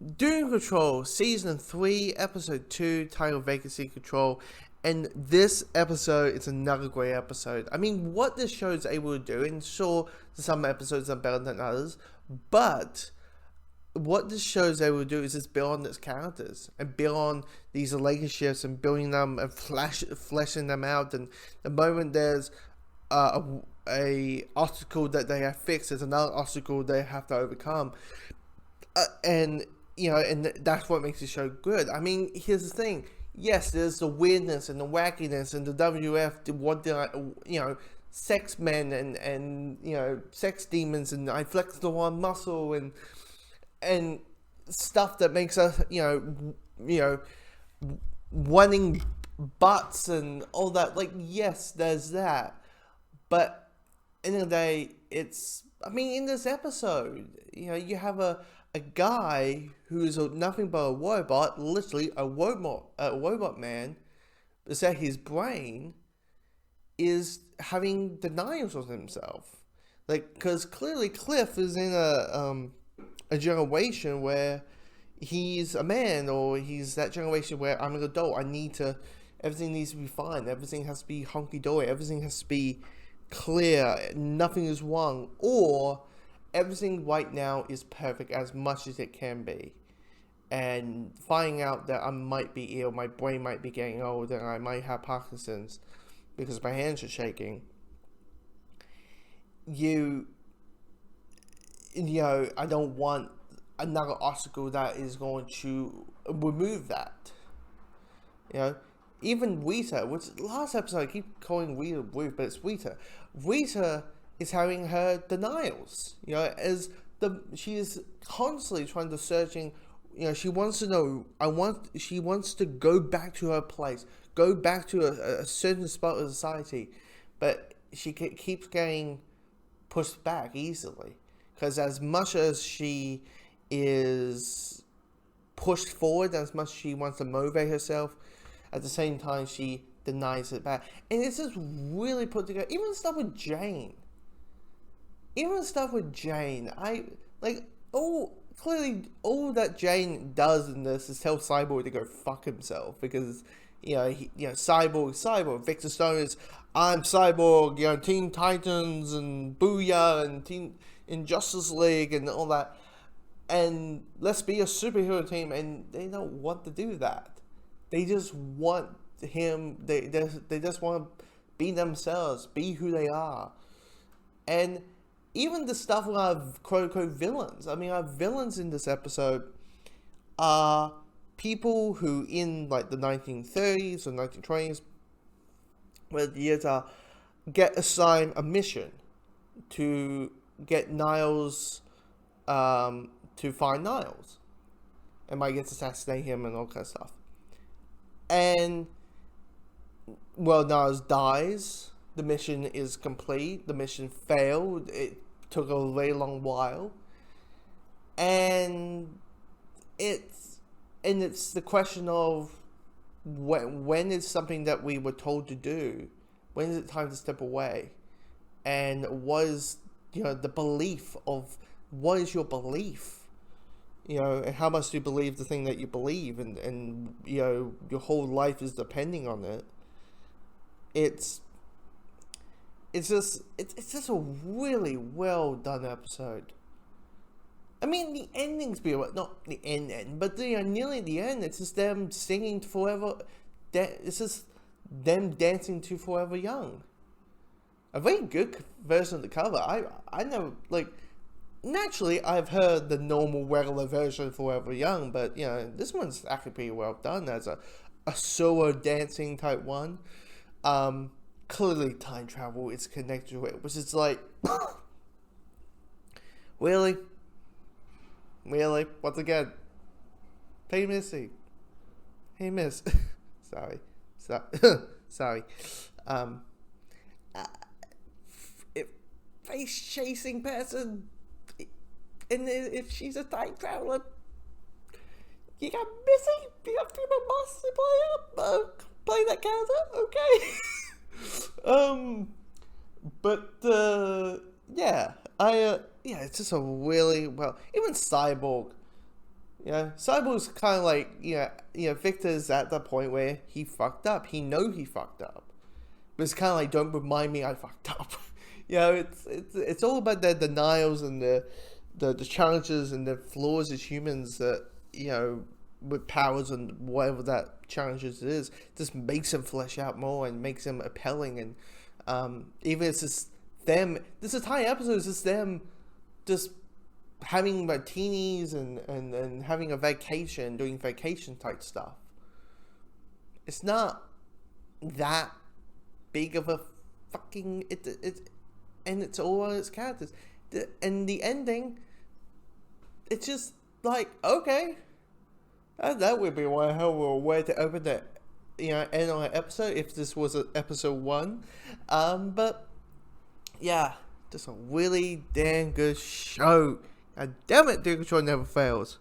Doom Control, Season 3, Episode 2, titled Vacancy Control. And this episode is another great episode. I mean, what this show is able to do, and sure, some episodes are better than others, but what this show is able to do is just build on its characters and build on these relationships and building them and fleshing them out. And the moment there's a obstacle that they have fixed, there's another obstacle they have to overcome. And that's what makes the show good. I mean, here's the thing. Yes, there's the weirdness and the wackiness and the WF, sex men and sex demons, and I flex the one muscle and stuff that makes us, wanting butts and all that. Like, yes, there's that. But in the day, in this episode, you have a guy who's nothing but a robot, literally a robot man, but that his brain is having denials of himself. Like, because clearly Cliff is in a generation where he's a man, or he's that generation where I'm an adult, everything needs to be fine, everything has to be hunky-dory, everything has to be clear, nothing is wrong, or everything right now is perfect as much as it can be. And finding out that I might be ill, my brain might be getting old, and I might have Parkinson's because my hands are shaking. I don't want another obstacle that is going to remove that. Even Rita, which last episode I keep calling Rita Ruth, but it's Rita. Rita is having her denials. She is constantly trying to searching. She wants to know. She wants to go back to her place, go back to a certain spot of society, but she keeps getting pushed back easily. Because as much as she is pushed forward, as much as she wants to motivate herself, at the same time she denies it back. And it's just really put together. Even stuff with Jane. Clearly all that Jane does in this is tell Cyborg to go fuck himself, because Cyborg, Victor Stone is, I'm Cyborg, Teen Titans and Booyah and Teen Justice League and all that, and let's be a superhero team, and they don't want to do that. They just want him. They just want to be themselves, be who they are, and even the stuff with our quote-unquote villains. I mean, our villains in this episode are people who, in like the 1930s or 1920s, where the years are, get assigned a mission to get Niles, to find Niles, and might get to assassinate him and all kind of stuff. And, well, Niles dies. The mission is complete. The mission failed. It took a very long while. And it's the question of when is something that we were told to do? When is it time to step away? And what is, the belief of, what is your belief? And how much do you believe the thing that you believe, and your whole life is depending on it. It's just a really well done episode. I mean, the ending's not the end, but nearly the end. It's just them singing forever. It's just them dancing to Forever Young. A very good version of the cover. I know, naturally I've heard the normal regular version of Forever Young, but this one's actually pretty well done as a solo dancing type one. Clearly time travel is connected to it, which is like, really, once again, hey Missy, hey Miss, sorry, if face chasing person, and if she's a time traveler, you got Missy, you got female boss to play that character, okay. It's just a really well, even Cyborg, Cyborg's kind of like, Victor's at the point where he fucked up. He fucked up. But it's kind of like, don't remind me I fucked up. It's all about their denials and the challenges and the flaws as humans that, with powers and whatever that challenges it is, just makes them flesh out more and makes them appealing. And even if it's just them, this entire episode is just them just having martinis and having a vacation, doing vacation type stuff. It's not that big of a fucking and it's all on its characters. And the ending, it's just like, okay, that would be one hell of a way to open the end on an episode if this was episode 1. But yeah, just a really damn good show. God damn it, Duke Control never fails.